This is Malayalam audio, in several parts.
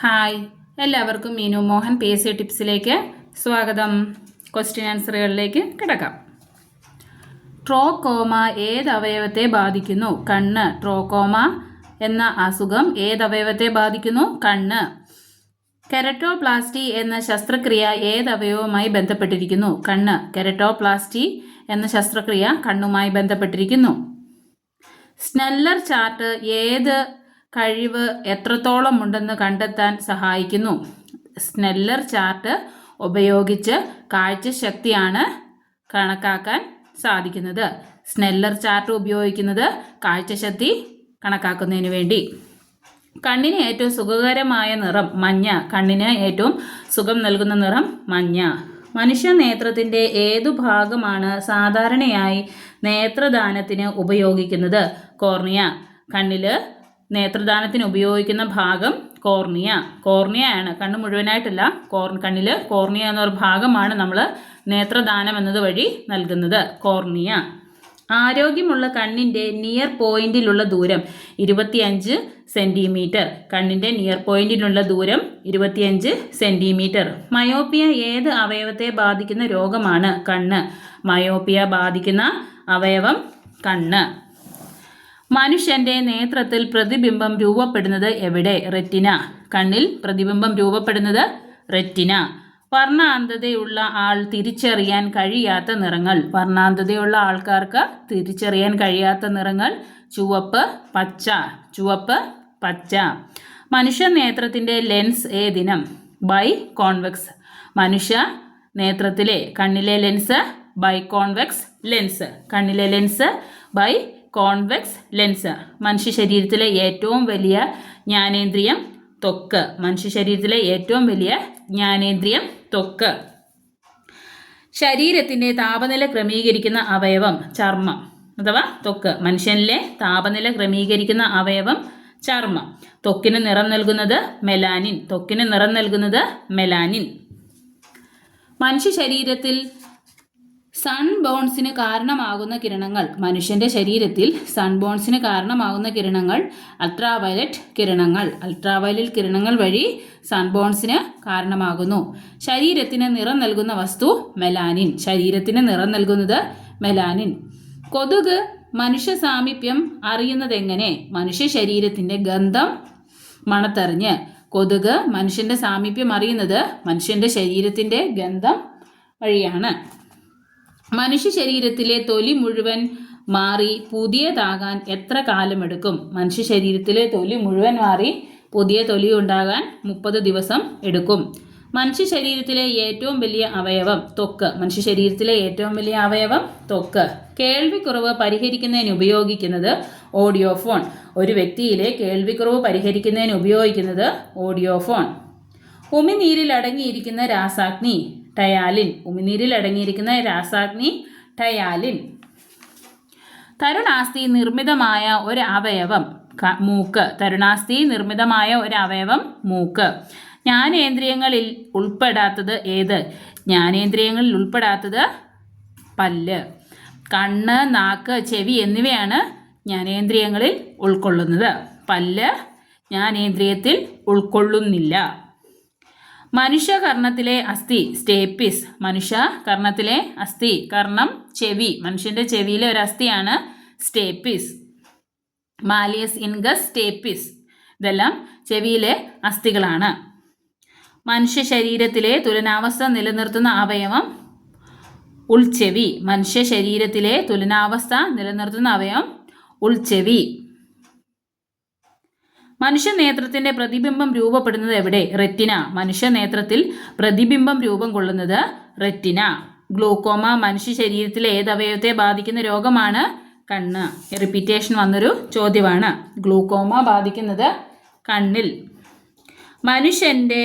ഹായ്, എല്ലാവർക്കും മീനു മോഹൻ PSC ടിപ്സിലേക്ക് സ്വാഗതം. ക്വസ്റ്റ്യൻ ആൻസറുകളിലേക്ക് കിടക്കാം. ട്രോക്കോമ ഏത് അവയവത്തെ ബാധിക്കുന്നു? കണ്ണ്. ട്രോക്കോമ എന്ന അസുഖം ഏത് അവയവത്തെ ബാധിക്കുന്നു? കണ്ണ്. കെരട്ടോപ്ലാസ്റ്റി എന്ന ശസ്ത്രക്രിയ ഏത് അവയവവുമായി ബന്ധപ്പെട്ടിരിക്കുന്നു? കണ്ണ്. കെരട്ടോപ്ലാസ്റ്റി എന്ന ശസ്ത്രക്രിയ കണ്ണുമായി ബന്ധപ്പെട്ടിരിക്കുന്നു. സ്നെല്ലർ ചാർട്ട് ഏത് കഴിവ് എത്രത്തോളം ഉണ്ടെന്ന് കണ്ടെത്താൻ സഹായിക്കുന്നു? സ്നെല്ലർ ചാർട്ട് ഉപയോഗിച്ച് കാഴ്ചശക്തിയാണ് കണക്കാക്കാൻ സാധിക്കുന്നത്. സ്നെല്ലർ ചാർട്ട് ഉപയോഗിക്കുന്നത് കാഴ്ചശക്തി കണക്കാക്കുന്നതിന് വേണ്ടി. കണ്ണിന് ഏറ്റവും സുഖകരമായ നിറം മഞ്ഞ. കണ്ണിന് ഏറ്റവും സുഖം നൽകുന്ന നിറം മഞ്ഞ. മനുഷ്യ നേത്രത്തിൻ്റെ ഏതു ഭാഗമാണ് സാധാരണയായി നേത്രദാനത്തിന് ഉപയോഗിക്കുന്നത്? കോർണിയ. കണ്ണിൽ നേത്രദാനത്തിന് ഉപയോഗിക്കുന്ന ഭാഗം കോർണിയ. കോർണിയയാണ്, കണ്ണ് മുഴുവനായിട്ടല്ല. കണ്ണിൽ കോർണിയ എന്നൊരു ഭാഗമാണ് നമ്മൾ നേത്രദാനം എന്നത് വഴി നൽകുന്നത്. കോർണിയ. ആരോഗ്യമുള്ള കണ്ണിൻ്റെ നിയർ പോയിന്റിലുള്ള ദൂരം 25 സെൻറ്റിമീറ്റർ. കണ്ണിൻ്റെ നിയർ പോയിന്റിലുള്ള ദൂരം 25 സെൻറ്റിമീറ്റർ. മയോപ്പിയ ഏത് അവയവത്തെ ബാധിക്കുന്ന രോഗമാണ്? കണ്ണ്. മയോപ്പിയ ബാധിക്കുന്ന അവയവം കണ്ണ്. മനുഷ്യൻ്റെ നേത്രത്തിൽ പ്രതിബിംബം രൂപപ്പെടുന്നത് എവിടെ? റെറ്റിന. കണ്ണിൽ പ്രതിബിംബം രൂപപ്പെടുന്നത് റെറ്റിന. വർണ്ണാന്ധതയുള്ള ആൾ തിരിച്ചറിയാൻ കഴിയാത്ത നിറങ്ങൾ. വർണ്ണാന്ധതയുള്ള ആൾക്കാർക്ക് തിരിച്ചറിയാൻ കഴിയാത്ത നിറങ്ങൾ ചുവപ്പ്, പച്ച. ചുവപ്പ്, പച്ച. മനുഷ്യ നേത്രത്തിൻ്റെ ലെൻസ് ഏതിനം? Biconvex. മനുഷ്യ നേത്രത്തിലെ കണ്ണിലെ ലെൻസ് ബൈ കോൺവെക്സ് ലെൻസ്. കണ്ണിലെ ലെൻസ് ബൈ കോൺവെക്സ് ലെൻസ്. മനുഷ്യ ശരീരത്തിലെ ഏറ്റവും വലിയ ജ്ഞാനേന്ദ്രിയം ത്വക്ക്. മനുഷ്യ ശരീരത്തിലെ ഏറ്റവും വലിയ ജ്ഞാനേന്ദ്രിയം ത്വക്ക്. ശരീരത്തിൻ്റെ താപനില ക്രമീകരിക്കുന്ന അവയവം ചർമ്മം അഥവാ ത്വക്ക്. മനുഷ്യനിലെ താപനില ക്രമീകരിക്കുന്ന അവയവം ചർമ്മം. ത്വക്കിന് നിറം നൽകുന്നത് മെലാനിൻ. ത്വക്കിന് നിറം നൽകുന്നത് മെലാനിൻ. മനുഷ്യ ശരീരത്തിൽ സൺബേൺസിന് കാരണമാകുന്ന കിരണങ്ങൾ. മനുഷ്യൻ്റെ ശരീരത്തിൽ സൺബേൺസിന് കാരണമാകുന്ന കിരണങ്ങൾ അൾട്രാവയലറ്റ് കിരണങ്ങൾ. അൾട്രാവയലറ്റ് കിരണങ്ങൾ വഴി സൺബേൺസിന് കാരണമാകുന്നു. ശരീരത്തിന് നിറം നൽകുന്ന വസ്തു മെലാനിൻ. ശരീരത്തിന് നിറം നൽകുന്നത് മെലാനിൻ. കൊതുക് മനുഷ്യ സാമീപ്യം അറിയുന്നതെങ്ങനെ? മനുഷ്യ ശരീരത്തിൻ്റെ ഗന്ധം മണത്തറിഞ്ഞ്. കൊതുക് മനുഷ്യൻ്റെ സാമീപ്യം അറിയുന്നത് മനുഷ്യൻ്റെ ശരീരത്തിൻ്റെ ഗന്ധം വഴിയാണ്. മനുഷ്യ ശരീരത്തിലെ തൊലി മുഴുവൻ മാറി പുതിയതാകാൻ എത്ര കാലമെടുക്കും? മനുഷ്യ ശരീരത്തിലെ തൊലി മുഴുവൻ മാറി പുതിയ തൊലി ഉണ്ടാകാൻ 30 ദിവസം എടുക്കും. മനുഷ്യ ശരീരത്തിലെ ഏറ്റവും വലിയ അവയവം ത്വക്ക്. മനുഷ്യ ശരീരത്തിലെ ഏറ്റവും വലിയ അവയവം ത്വക്ക്. കേൾവിക്കുറവ് പരിഹരിക്കുന്നതിന് ഉപയോഗിക്കുന്നത് ഓഡിയോഫോൺ. ഒരു വ്യക്തിയിലെ കേൾവിക്കുറവ് പരിഹരിക്കുന്നതിന് ഉപയോഗിക്കുന്നത് ഓഡിയോഫോൺ. ഉമിനീരിൽ അടങ്ങിയിരിക്കുന്ന രാസാഗ്നി ടയാലിൻ. ഉമിനീരിൽ അടങ്ങിയിരിക്കുന്ന രാസാഗ്നി ടയാലിൻ. തരുണാസ്ഥി നിർമ്മിതമായ ഒരു അവയവം മൂക്ക്. തരുണാസ്ഥി നിർമ്മിതമായ ഒരു അവയവം മൂക്ക്. ജ്ഞാനേന്ദ്രിയങ്ങളിൽ ഉൾപ്പെടാത്തത് ഏത്? ജ്ഞാനേന്ദ്രിയങ്ങളിൽ ഉൾപ്പെടാത്തത് പല്ല്. കണ്ണ്, നാക്ക്, ചെവി എന്നിവയാണ് ജ്ഞാനേന്ദ്രിയങ്ങളിൽ ഉൾക്കൊള്ളുന്നത്. പല്ല് ജ്ഞാനേന്ദ്രിയത്തിൽ ഉൾക്കൊള്ളുന്നില്ല. മനുഷ്യകർണത്തിലെ അസ്ഥി സ്റ്റേപ്പിസ്. മനുഷ്യകർണത്തിലെ അസ്ഥി. കർണം ചെവി. മനുഷ്യൻ്റെ ചെവിയിലെ ഒരു അസ്ഥിയാണ് സ്റ്റേപ്പിസ്. Malleus incus stapes. ഇതെല്ലാം ചെവിയിലെ അസ്ഥികളാണ്. മനുഷ്യ ശരീരത്തിലെ തുലനാവസ്ഥ നിലനിർത്തുന്ന അവയവം ഉൾച്ചെവി. മനുഷ്യ ശരീരത്തിലെ തുലനാവസ്ഥ നിലനിർത്തുന്ന അവയവം ഉൾച്ചെവി. മനുഷ്യ നേത്രത്തിൻ്റെ പ്രതിബിംബം രൂപപ്പെടുന്നത് എവിടെ? റെറ്റിന. മനുഷ്യ നേത്രത്തിൽ പ്രതിബിംബം രൂപം കൊള്ളുന്നത് റെറ്റിന. ഗ്ലൂക്കോമ മനുഷ്യ ശരീരത്തിലെ ഏത് അവയവത്തെ ബാധിക്കുന്ന രോഗമാണ്? കണ്ണ്. റിപ്പീറ്റേഷൻ വന്നൊരു ചോദ്യമാണ്. ഗ്ലൂക്കോമ ബാധിക്കുന്നത് കണ്ണിൽ. മനുഷ്യൻ്റെ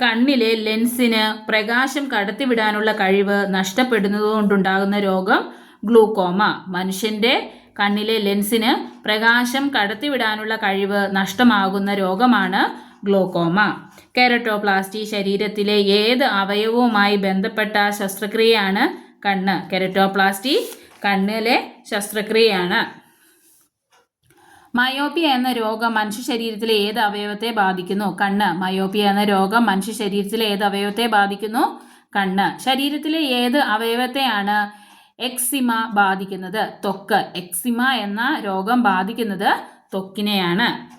കണ്ണിലെ ലെൻസിന് പ്രകാശം കടത്തിവിടാനുള്ള കഴിവ് നഷ്ടപ്പെടുന്നതുകൊണ്ടുണ്ടാകുന്ന രോഗം ഗ്ലൂക്കോമ. മനുഷ്യൻ്റെ കണ്ണിലെ ലെൻസിന് പ്രകാശം കടത്തിവിടാനുള്ള കഴിവ് നഷ്ടമാകുന്ന രോഗമാണ് ഗ്ലോക്കോമ. കെരട്ടോപ്ലാസ്റ്റി ശരീരത്തിലെ ഏത് അവയവവുമായി ബന്ധപ്പെട്ട ശസ്ത്രക്രിയയാണ്? കണ്ണ്. കെരട്ടോപ്ലാസ്റ്റി കണ്ണിലെ ശസ്ത്രക്രിയയാണ്. മയോപ്പിയ എന്ന രോഗം മനുഷ്യ ശരീരത്തിലെ ഏത് അവയവത്തെ ബാധിക്കുന്നു? കണ്ണ്. മയോപ്പിയ എന്ന രോഗം മനുഷ്യ ശരീരത്തിലെ ഏത് അവയവത്തെ ബാധിക്കുന്നു? കണ്ണ്. ശരീരത്തിലെ ഏത് അവയവത്തെയാണ് എക്സിമ ബാധിക്കുന്നത്? ത്വക്ക്. എക്സിമ എന്ന രോഗം ബാധിക്കുന്നത് ത്വക്കിനെയാണ്.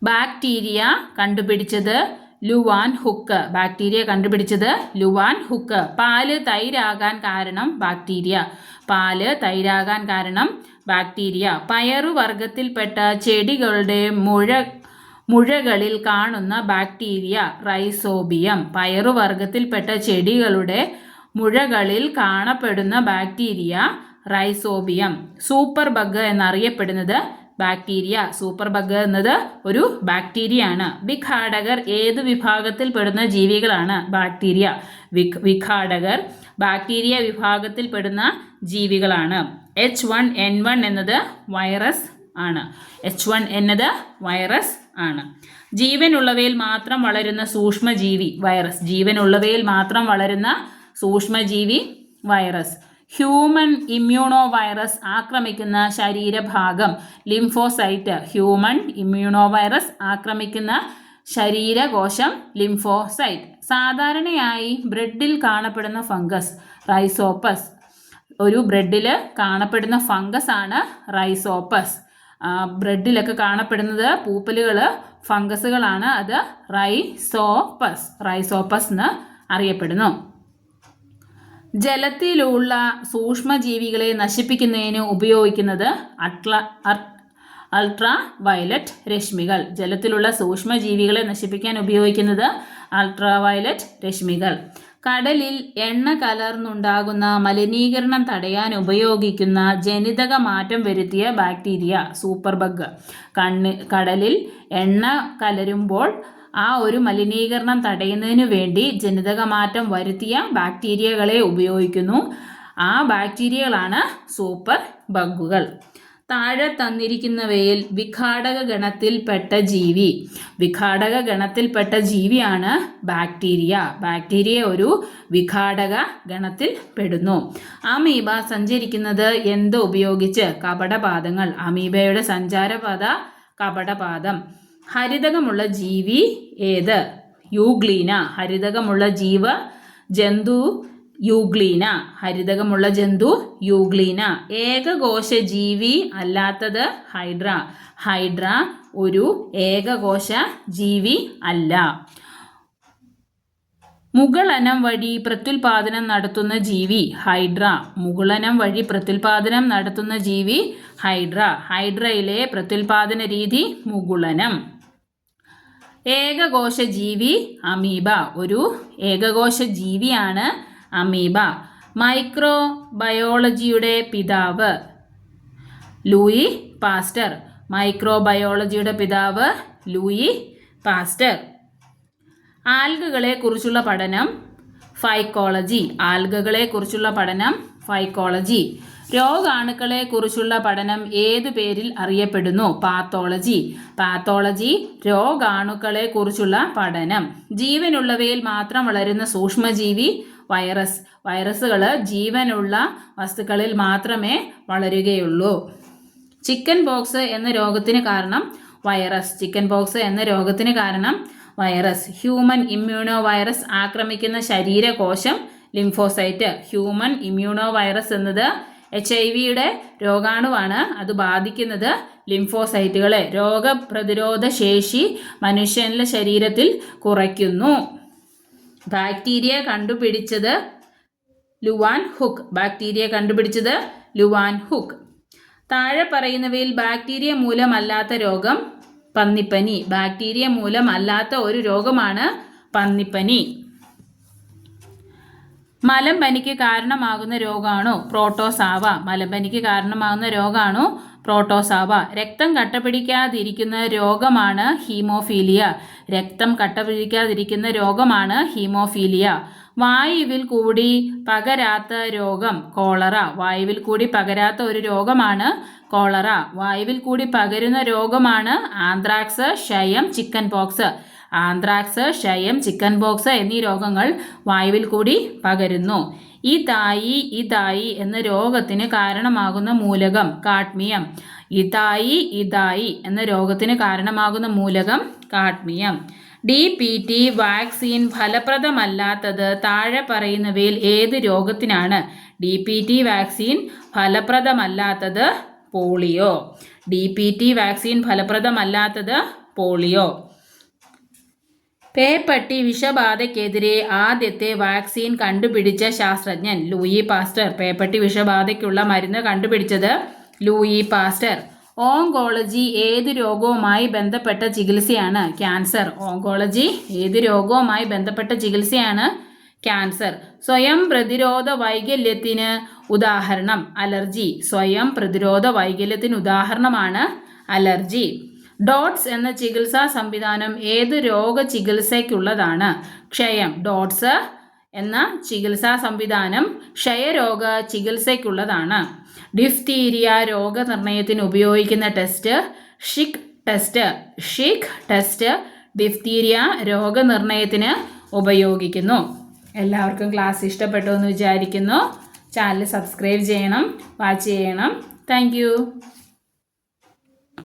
ബാക്ടീരിയ കണ്ടുപിടിച്ചത് ലുവാൻ ഹുക്ക്. ബാക്ടീരിയ കണ്ടുപിടിച്ചത് ലുവാൻ ഹുക്ക്. പാല് തൈരാകാൻ കാരണം ബാക്ടീരിയ. പാല് തൈരാകാൻ കാരണം ബാക്ടീരിയ. പയറുവർഗത്തിൽപ്പെട്ട ചെടികളുടെ മുഴകളിൽ കാണുന്ന ബാക്ടീരിയ റൈസോബിയം. പയറുവർഗത്തിൽപ്പെട്ട ചെടികളുടെ മുഴകളിൽ കാണപ്പെടുന്ന ബാക്ടീരിയ റൈസോബിയം. സൂപ്പർ ബഗ് എന്നറിയപ്പെടുന്നത് ബാക്ടീരിയ. സൂപ്പർ ബഗ് എന്നത് ഒരു ബാക്ടീരിയ ആണ്. വിഘാടകർ ഏത് വിഭാഗത്തിൽപ്പെടുന്ന ജീവികളാണ്? ബാക്ടീരിയ. വിഘാടകർ ബാക്ടീരിയ വിഭാഗത്തിൽപ്പെടുന്ന ജീവികളാണ്. H1N1 എന്നത് വൈറസ് ആണ്. H1 എന്നത് വൈറസ് ആണ്. ജീവനുള്ളവയിൽ മാത്രം വളരുന്ന സൂക്ഷ്മജീവി വൈറസ്. ജീവനുള്ളവയിൽ മാത്രം വളരുന്ന സൂക്ഷ്മജീവി വൈറസ്. ഹ്യൂമൻ ഇമ്മ്യൂണോ വൈറസ് ആക്രമിക്കുന്ന ശരീരഭാഗം ലിംഫോസൈറ്റ്. ഹ്യൂമൻ ഇമ്മ്യൂണോ വൈറസ് ആക്രമിക്കുന്ന ശരീരകോശം ലിംഫോസൈറ്റ്. സാധാരണയായി ബ്രെഡിൽ കാണപ്പെടുന്ന ഫംഗസ് റൈസോപ്പസ്. ഒരു ബ്രെഡിൽ കാണപ്പെടുന്ന ഫംഗസ് ആണ് റൈസോപ്പസ്. ബ്രെഡിലൊക്കെ കാണപ്പെടുന്നത് പൂപ്പലുകൾ ഫംഗസുകളാണ്. അത് റൈസോപ്പസ് എന്ന് അറിയപ്പെടുന്നു. ജലത്തിലുള്ള സൂക്ഷ്മജീവികളെ നശിപ്പിക്കുന്നതിന് ഉപയോഗിക്കുന്നത് അൾട്രാ വയലറ്റ് രശ്മികൾ. ജലത്തിലുള്ള സൂക്ഷ്മജീവികളെ നശിപ്പിക്കാൻ ഉപയോഗിക്കുന്നത് അൾട്രാ വയലറ്റ് രശ്മികൾ. കടലിൽ എണ്ണ കലർന്നുണ്ടാകുന്ന മലിനീകരണം തടയാൻ ഉപയോഗിക്കുന്ന ജനിതക മാറ്റം വരുത്തിയ ബാക്ടീരിയ സൂപ്പർ ബഗ്. കടലിൽ എണ്ണ കലരുമ്പോൾ ആ ഒരു മലിനീകരണം തടയുന്നതിനു വേണ്ടി ജനിതക മാറ്റം വരുത്തിയ ബാക്ടീരിയകളെ ഉപയോഗിക്കുന്നു. ആ ബാക്ടീരിയകളാണ് സൂപ്പർ ബഗ്ഗുകൾ. താഴെ തന്നിരിക്കുന്നവയിൽ വിഘാടക ഗണത്തിൽപ്പെട്ട ജീവി. വിഘാടക ഗണത്തിൽപ്പെട്ട ജീവിയാണ് ബാക്ടീരിയ. ബാക്ടീരിയ ഒരു വിഘാടക ഗണത്തിൽ പെടുന്നു. അമീബ സഞ്ചരിക്കുന്നത് എന്ത് ഉപയോഗിച്ച്? കപടപാദങ്ങൾ. അമീബയുടെ സഞ്ചാരപാത കപടപാദം. ഹരിതകമുള്ള ജീവി ഏത്? യൂഗ്ലീന. ഹരിതകമുള്ള ജന്തു യൂഗ്ലീന. ഹരിതകമുള്ള ജന്തു യൂഗ്ലീന. ഏകകോശ ജീവി അല്ലാത്തത് ഹൈഡ്ര. ഹൈഡ്ര ഒരു ഏകകോശ ജീവി അല്ല. മുകളനം വഴി പ്രത്യുൽപാദനം നടത്തുന്ന ജീവി ഹൈഡ്ര. മുകുളനം വഴി പ്രത്യുൽപാദനം നടത്തുന്ന ജീവി ഹൈഡ്ര. ഹൈഡ്രയിലെ പ്രത്യുൽപാദന രീതി മുകുളനം. ഏകകോശ ജീവി അമീബ. ഒരു ഏകകോശ ജീവിയാണ് അമീബ. മൈക്രോബയോളജിയുടെ പിതാവ് ലൂയി പാസ്റ്റർ. മൈക്രോബയോളജിയുടെ പിതാവ് ലൂയി പാസ്റ്റർ. ആൽഗകളെ കുറിച്ചുള്ള പഠനം ഫൈക്കോളജി. ആൽഗകളെ കുറിച്ചുള്ള പഠനം ഫൈക്കോളജി. രോഗാണുക്കളെ കുറിച്ചുള്ള പഠനം ഏതു പേരിൽ അറിയപ്പെടുന്നു? പാത്തോളജി. പാത്തോളജി രോഗാണുക്കളെ കുറിച്ചുള്ള പഠനം. ജീവനുള്ളവയിൽ മാത്രം വളരുന്ന സൂക്ഷ്മജീവി വൈറസ്. വൈറസുകൾ ജീവനുള്ള വസ്തുക്കളിൽ മാത്രമേ വളരുകയുള്ളൂ. ചിക്കൻ പോക്സ് എന്ന രോഗത്തിന് കാരണം വൈറസ്. ചിക്കൻ പോക്സ് എന്ന രോഗത്തിന് കാരണം വൈറസ്. ഹ്യൂമൻ ഇമ്മ്യൂണോ വൈറസ് ആക്രമിക്കുന്ന ശരീരകോശം ലിംഫോസൈറ്റ്. ഹ്യൂമൻ ഇമ്മ്യൂണോ വൈറസ് എന്നത് HIV രോഗാണുവാണ്. അത് ബാധിക്കുന്നത് ലിംഫോസൈറ്റുകളെ. രോഗപ്രതിരോധ ശേഷി മനുഷ്യന്റെ ശരീരത്തിൽ കുറയ്ക്കുന്നു. ബാക്ടീരിയ കണ്ടുപിടിച്ചത് ലുവാൻ ഹുക്ക്. ബാക്ടീരിയ കണ്ടുപിടിച്ചത് ലുവാൻ ഹുക്ക്. താഴെ പറയുന്നവയിൽ ബാക്ടീരിയ മൂലമല്ലാത്ത രോഗം പന്നിപ്പനി. ബാക്ടീരിയ മൂലമല്ലാത്ത ഒരു രോഗമാണ് പന്നിപ്പനി. മലമ്പനിക്ക് കാരണമാകുന്ന രോഗാണു പ്രോട്ടോസാവ. മലമ്പനിക്ക് കാരണമാകുന്ന രോഗാണു പ്രോട്ടോസാവ. രക്തം കട്ടപിടിക്കാതിരിക്കുന്ന രോഗമാണ് ഹീമോഫീലിയ. രക്തം കട്ടപിടിക്കാതിരിക്കുന്ന രോഗമാണ് ഹീമോഫീലിയ. വായുവിൽ കൂടി പകരാത്ത രോഗം കോളറ. വായുവിൽ കൂടി പകരാത്ത ഒരു രോഗമാണ് കോളറ. വായുവിൽ കൂടി പകരുന്ന രോഗമാണ് ആന്ത്രാക്സ്, ക്ഷയം, ചിക്കൻ പോക്സ്. ആന്ത്രാക്സ്, ക്ഷയം, ചിക്കൻ പോക്സ് എന്നീ രോഗങ്ങൾ വായുവിൽ കൂടി പകരുന്നു. ഇതായി എന്ന രോഗത്തിന് കാരണമാകുന്ന മൂലകം കാഡ്മിയം. ഇതായി എന്ന രോഗത്തിന് കാരണമാകുന്ന മൂലകം കാഡ്മിയം. DPT വാക്സിൻ ഫലപ്രദമല്ലാത്തത് താഴെ പറയുന്നവയിൽ ഏത് രോഗത്തിനാണ്? DPT വാക്സിൻ ഫലപ്രദമല്ലാത്തത് പോളിയോ. DPT വാക്സിൻ ഫലപ്രദമല്ലാത്തത് പോളിയോ. പേപ്പട്ടി വിഷബാധയ്ക്കെതിരെ ആദ്യത്തെ വാക്സിൻ കണ്ടുപിടിച്ച ശാസ്ത്രജ്ഞൻ? Louis pastor. പേപ്പട്ടി വിഷബാധയ്ക്കുള്ള മരുന്ന് കണ്ടുപിടിച്ചത് ലൂയി പാസ്റ്റർ. ഓങ്കോളജി ഏത് രോഗവുമായി ബന്ധപ്പെട്ട ചികിത്സയാണ്? ക്യാൻസർ. ഓങ്കോളജി ഏത് രോഗവുമായി ബന്ധപ്പെട്ട ചികിത്സയാണ്? ക്യാൻസർ. സ്വയം പ്രതിരോധ വൈകല്യത്തിന് ഉദാഹരണം? അലർജി. സ്വയം പ്രതിരോധ വൈകല്യത്തിന് ഉദാഹരണമാണ് അലർജി. ഡോട്ട്സ് എന്ന ചികിത്സാ സംവിധാനം ഏത് രോഗ ചികിത്സയ്ക്കുള്ളതാണ്? ക്ഷയം. ഡോട്ട്സ് എന്ന ചികിത്സാ സംവിധാനം ക്ഷയരോഗ ചികിത്സയ്ക്കുള്ളതാണ്. ഡിഫ്തീരിയ രോഗനിർണയത്തിന് ഉപയോഗിക്കുന്ന ടെസ്റ്റ്? ഷിക് ടെസ്റ്റ് ഡിഫ്തീരിയ രോഗനിർണയത്തിന് ഉപയോഗിക്കുന്നു. എല്ലാവർക്കും ക്ലാസ് ഇഷ്ടപ്പെട്ടു എന്ന് വിചാരിക്കുന്നു. ചാനൽ സബ്സ്ക്രൈബ് ചെയ്യണം, വാച്ച് ചെയ്യണം. താങ്ക്